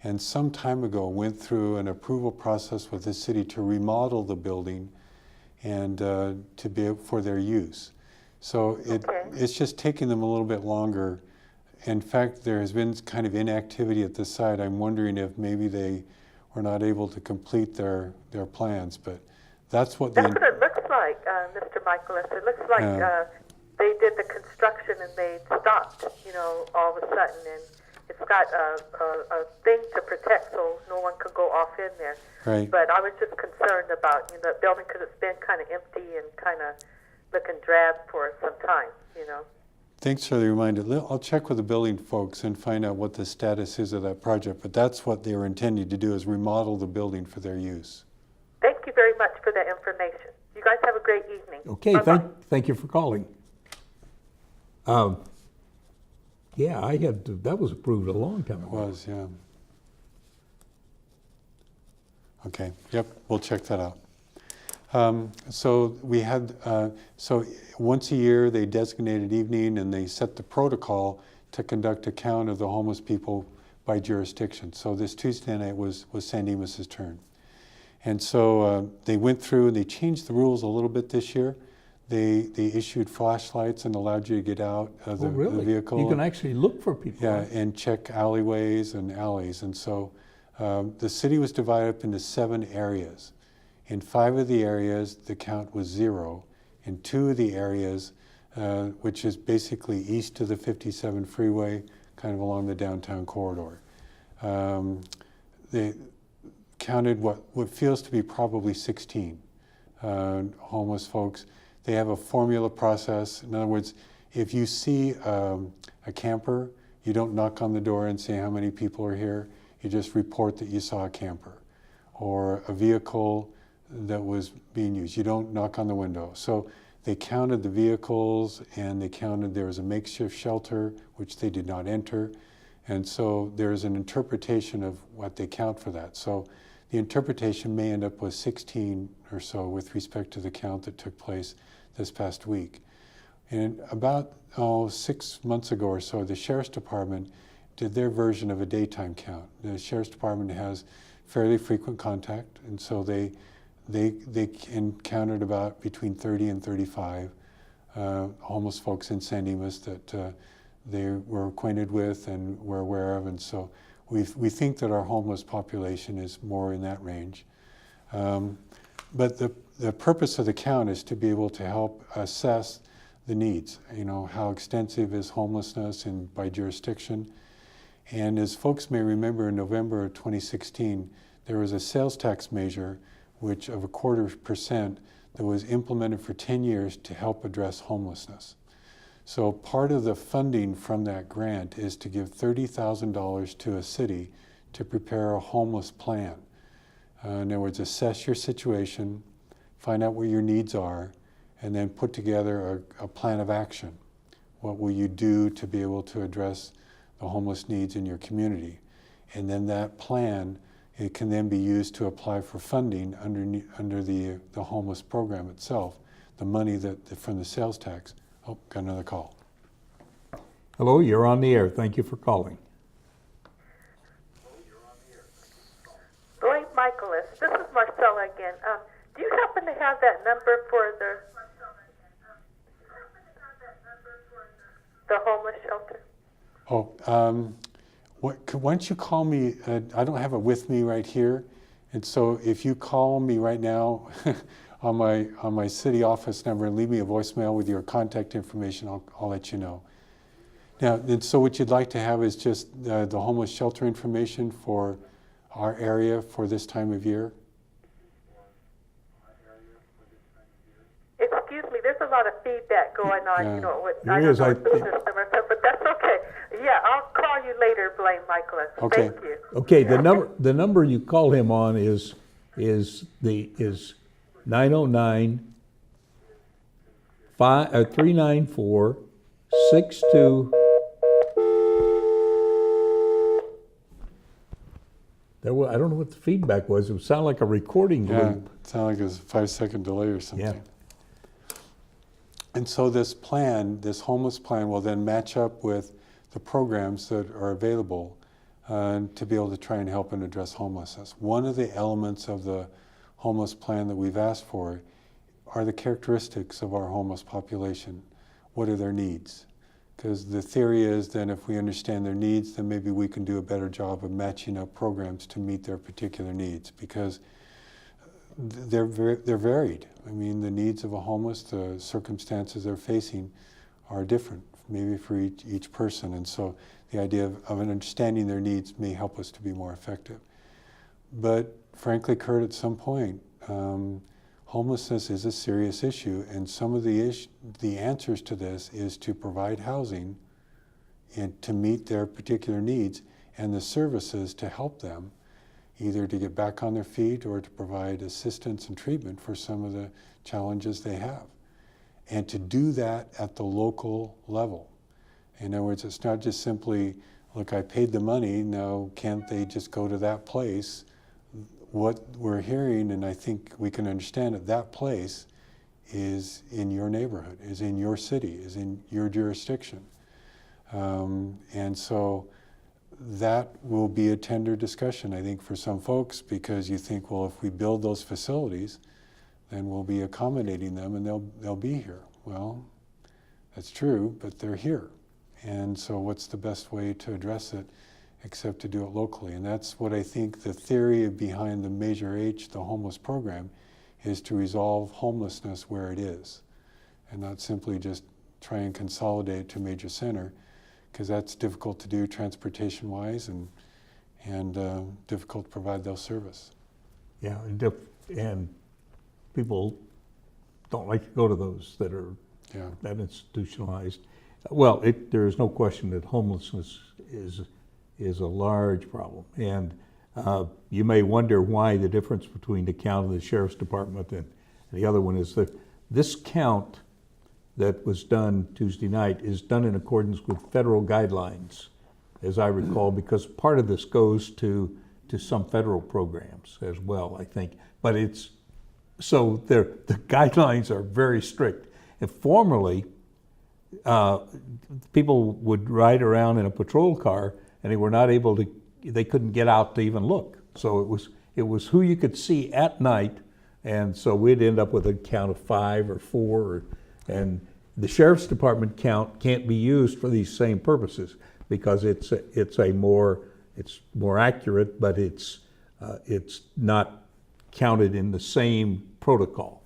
and some time ago went through an approval process with the city to remodel the building and to be for their use. So it's just taking them a little bit longer. In fact, there has been kind of inactivity at the site. I'm wondering if maybe they were not able to complete their plans, but that's what it looks like, Mr. Michaelis. It looks like they did the construction and they stopped, all of a sudden, and it's got a thing to protect so no one could go off in there. Right. But I was just concerned about the building because it's been kind of empty and kind of looking drab for some time, Thanks for the reminder. I'll check with the building folks and find out what the status is of that project, but that's what they were intending to do, is remodel the building for their use. Thank you very much for that information. You guys have a great evening. Okay, thank you for calling. Yeah, that was approved a long time ago. Was, yeah. Okay, yep, we'll check that out. So we had, so once a year they designated evening and they set the protocol to conduct a count of the homeless people by jurisdiction. So this Tuesday night was San Dimas' turn. And so they went through and they changed the rules a little bit this year. They issued flashlights and allowed you to get out of the vehicle. You can actually look for people. Yeah, right? and check alleyways and alleys. And so the city was divided up into 7 areas. In 5 of the areas, the count was 0. In 2 of the areas, which is basically east of the 57 freeway, kind of along the downtown corridor, they counted what feels to be probably 16 homeless folks. They have a formula process. In other words, if you see a camper, you don't knock on the door and say how many people are here. You just report that you saw a camper or a vehicle that was being used. You don't knock on the window. So they counted the vehicles and they counted there was a makeshift shelter, which they did not enter. And so there's an interpretation of what they count for that. So the interpretation may end up with 16 or so with respect to the count that took place this past week. And about 6 months ago or so, the Sheriff's Department did their version of a daytime count. The Sheriff's Department has fairly frequent contact, and so they encountered about between 30 and 35 homeless folks in San Dimas that they were acquainted with and were aware of, and so we think that our homeless population is more in that range. But the purpose of the count is to be able to help assess the needs. You know, how extensive is homelessness and by jurisdiction. And as folks may remember, in November of 2016, there was a sales tax measure which of 0.25% that was implemented for 10 years to help address homelessness. So part of the funding from that grant is to give $30,000 to a city to prepare a homeless plan. In other words, assess your situation, find out where your needs are, and then put together a plan of action. What will you do to be able to address the homeless needs in your community? And then that plan, it can then be used to apply for funding under the homeless program itself, the money from the sales tax. Oh, got another call. Hello, you're on the air. Thank you for calling. Blaine Michaelis, this is Marcella again. Do you happen to have that number for the homeless shelter? Oh, why don't you call me? I don't have it with me right here, and so if you call me right now on my city office number and leave me a voicemail with your contact information, I'll let you know. Now, and so what you'd like to have is just the homeless shelter information for our area for this time of year? Excuse me, there's a lot of feedback going on, Yeah. you know, with There I don't is, know I the think- system or something, but that's okay. Yeah, I'll call you later, Blaine Michaelis. Okay. Thank you. Okay, the number you call him on is 909 394 62. I don't know what the feedback was. It would sound like a recording Yeah, loop. it sounded like it was a 5-second delay or something. Yeah. And so this plan, this homeless plan, will then match up with the programs that are available to be able to try and help and address homelessness. One of the elements of the homeless plan that we've asked for are the characteristics of our homeless population. What are their needs? Because the theory is then if we understand their needs, then maybe we can do a better job of matching up programs to meet their particular needs, because they're varied. I mean, the needs of a homeless, the circumstances they're facing are different, maybe for each person. And so the idea of understanding their needs may help us to be more effective. But frankly, Curt, at some point, homelessness is a serious issue, and some of the answers to this is to provide housing and to meet their particular needs and the services to help them either to get back on their feet or to provide assistance and treatment for some of the challenges they have. And to do that at the local level. In other words, it's not just simply, look, I paid the money, now can't they just go to that place? What we're hearing, and I think we can understand it, that place is in your neighborhood, is in your city, is in your jurisdiction. And so that will be a tender discussion, I think, for some folks, because you think, well, if we build those facilities, then we'll be accommodating them and they'll be here. Well, that's true, but they're here. And so what's the best way to address it except to do it locally? And that's what I think the theory behind the Measure H, the homeless program, is to resolve homelessness where it is, and not simply just try and consolidate to a major center, because that's difficult to do transportation-wise and difficult to provide those service. Yeah, and people don't like to go to those that are that institutionalized. Well, there is no question that homelessness is a large problem, and you may wonder why the difference between the count of the Sheriff's Department and the other one is that this count that was done Tuesday night is done in accordance with federal guidelines, as I recall, because part of this goes to some federal programs as well, I think. But so the guidelines are very strict. And formerly, people would ride around in a patrol car and they couldn't get out to even look. So it was who you could see at night, and so we'd end up with a count of 5 or 4, and the Sheriff's Department count can't be used for these same purposes because it's more accurate, but it's not counted in the same protocol.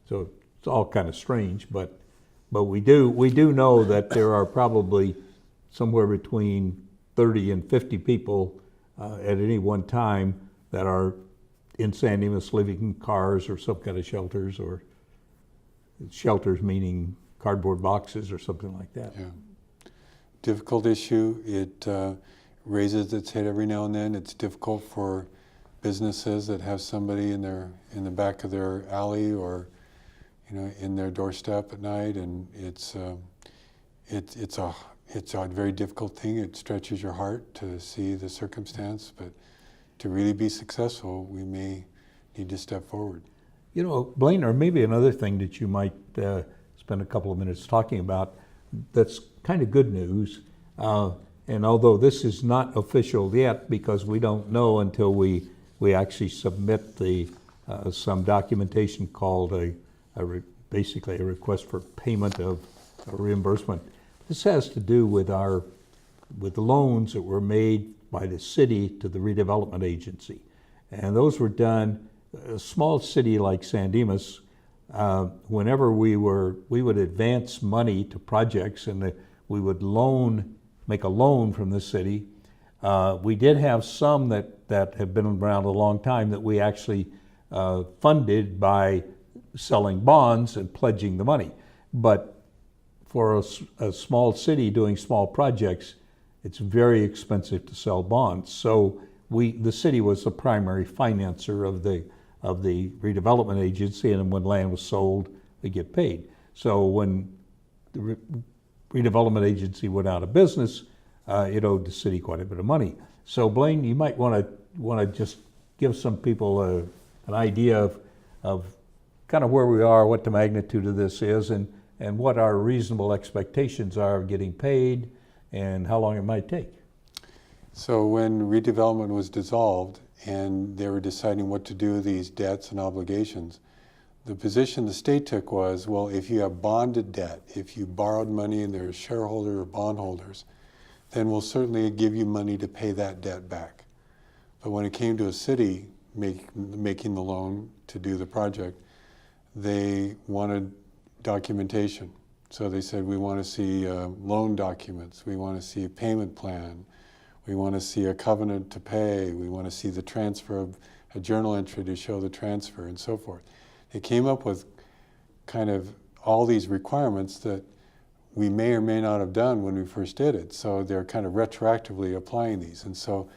So it's all kind of strange, but we do know that there are probably somewhere between 30 and 50 people at any one time that are in San Dimas living in cars or some kind of shelters, or shelters meaning cardboard boxes or something like that. Yeah. Difficult issue. It raises its head every now and then. It's difficult for businesses that have somebody in the back of their alley or in their doorstep at night, and it's a very difficult thing. It stretches your heart to see the circumstance, but to really be successful, we may need to step forward. Blaine, or maybe another thing that you might spend a couple of minutes talking about that's kind of good news, and although this is not official yet because we don't know until we actually submit some documentation called basically a request for payment of a reimbursement. This has to do with the loans that were made by the city to the redevelopment agency, and those were done. A small city like San Dimas, whenever we would advance money to projects and we would make a loan from the city. We did have some that have been around a long time that we actually funded by selling bonds and pledging the money. But for a small city doing small projects, it's very expensive to sell bonds. So the city was the primary financer of the redevelopment agency, and when land was sold, they get paid. So when the redevelopment agency went out of business, it owed the city quite a bit of money. So Blaine, you might want to just give some people an idea of kind of where we are, what the magnitude of this is, and what our reasonable expectations are of getting paid, and how long it might take. So when redevelopment was dissolved and they were deciding what to do with these debts and obligations, the position the state took was, well, if you have bonded debt, if you borrowed money and there's shareholder or bondholders, then we'll certainly give you money to pay that debt back. But when it came to a city making the loan to do the project, they wanted documentation. So they said, we want to see loan documents, we want to see a payment plan, we want to see a covenant to pay, we want to see the transfer of a journal entry to show the transfer, and so forth. They came up with kind of all these requirements that we may or may not have done when we first did it. So they're kind of retroactively applying these. And so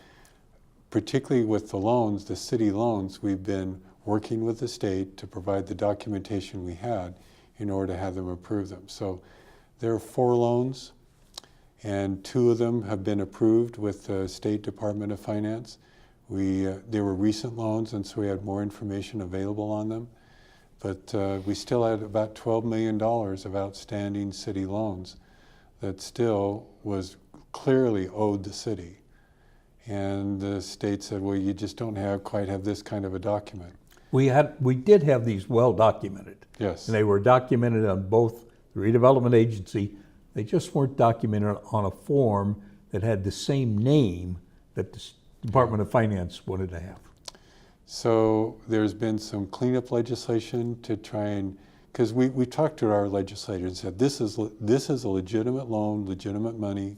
particularly with the loans, the city loans, we've been working with the state to provide the documentation we had in order to have them approve them. So there are 4 loans, and 2 of them have been approved with the State Department of Finance. They were recent loans, and so we had more information available on them. But we still had about $12 million of outstanding city loans that still was clearly owed the city. And the state said, well, you just don't quite have this kind of a document. We did have these well documented. Yes. And they were documented on both the redevelopment agency. They just weren't documented on a form that had the same name that the Department of Finance wanted to have. So there's been some cleanup legislation to try and, because we talked to our legislators and said, this is a legitimate loan, legitimate money,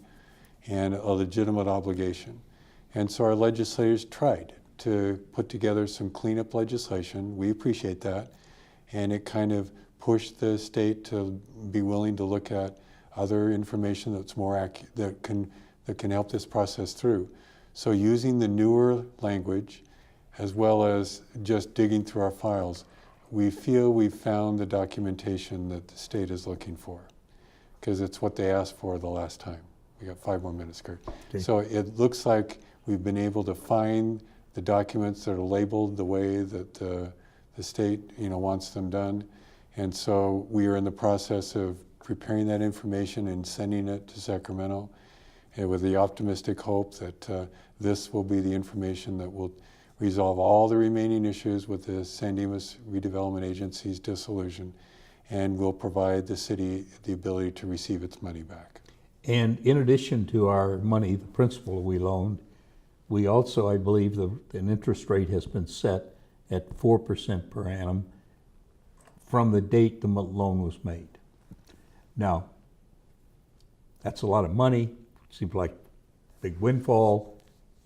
and a legitimate obligation. And so our legislators tried to put together some cleanup legislation. We appreciate that. And it kind of pushed the state to be willing to look at other information that's more accurate, that can help this process through. So using the newer language, as well as just digging through our files, we feel we've found the documentation that the state is looking for, because it's what they asked for the last time. We got 5 more minutes, Curt. Okay. So it looks like we've been able to find the documents that are labeled the way that the state, wants them done. And so we are in the process of preparing that information and sending it to Sacramento, and with the optimistic hope that this will be the information that will resolve all the remaining issues with the San Dimas Redevelopment Agency's dissolution, and will provide the city the ability to receive its money back. And in addition to our money, the principal we loaned, we also, I believe, an interest rate has been set at 4% per annum from the date the loan was made. Now, that's a lot of money. Seems like a big windfall,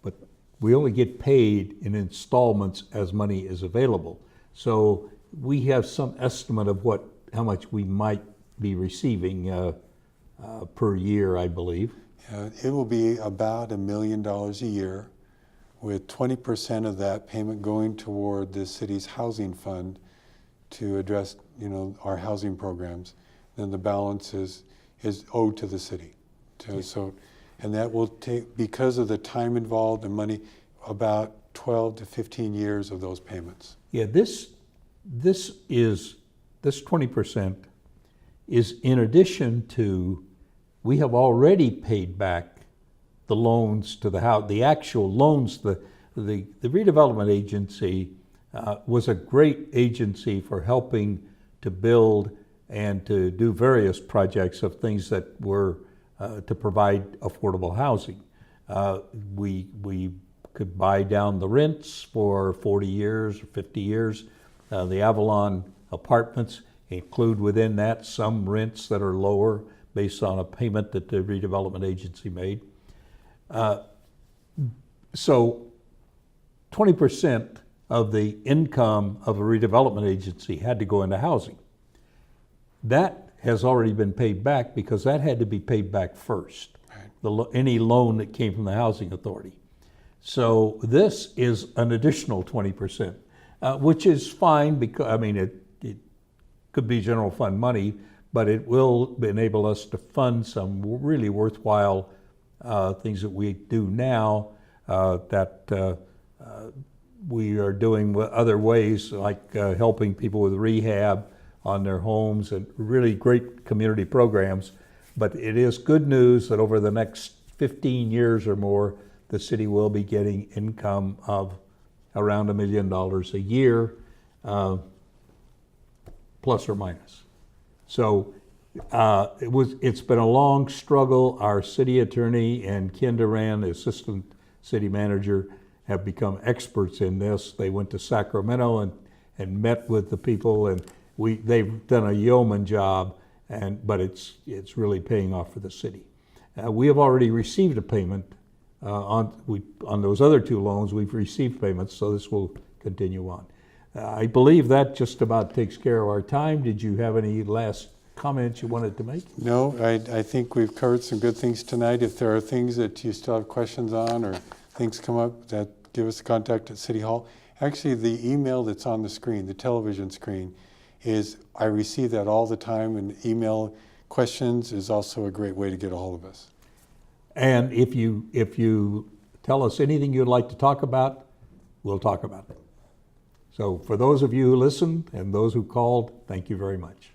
but we only get paid in installments as money is available. So we have some estimate of how much we might be receiving per year, I believe. It will be about $1 million a year, with 20% of that payment going toward the city's housing fund to address, our housing programs. Then the balance is owed to the city. And that will take, because of the time involved and money, about 12 to 15 years of those payments. Yeah, this 20% is in addition to, we have already paid back the loans to the house, the actual loans. The redevelopment agency was a great agency for helping to build and to do various projects of things that were to provide affordable housing. We could buy down the rents for 40 years or 50 years. The Avalon apartments include within that some rents that are lower based on a payment that the redevelopment agency made. So 20% of the income of a redevelopment agency had to go into housing. That has already been paid back because that had to be paid back first, right. Any loan that came from the housing authority. So this is an additional 20%, which is fine because, it could be general fund money, but it will enable us to fund some really worthwhile things that we do now that we are doing with other ways, like helping people with rehab on their homes and really great community programs. But it is good news that over the next 15 years or more, the city will be getting income of around $1 million a year, plus or minus. So it's been a long struggle. Our city attorney and Ken Duran, the assistant city manager, have become experts in this. They went to Sacramento and met with the people, and they've done a yeoman job, but it's really paying off for the city. We have already received a payment on those other 2 loans. We've received payments, so this will continue on. I believe that just about takes care of our time. Did you have any last comments you wanted to make? No, I think we've covered some good things tonight. If there are things that you still have questions on or things come up, that give us a contact at City Hall. Actually, the email that's on the screen, the television screen, I receive that all the time, and email questions is also a great way to get a hold of us. And if you tell us anything you'd like to talk about, we'll talk about it. So for those of you who listened and those who called, thank you very much.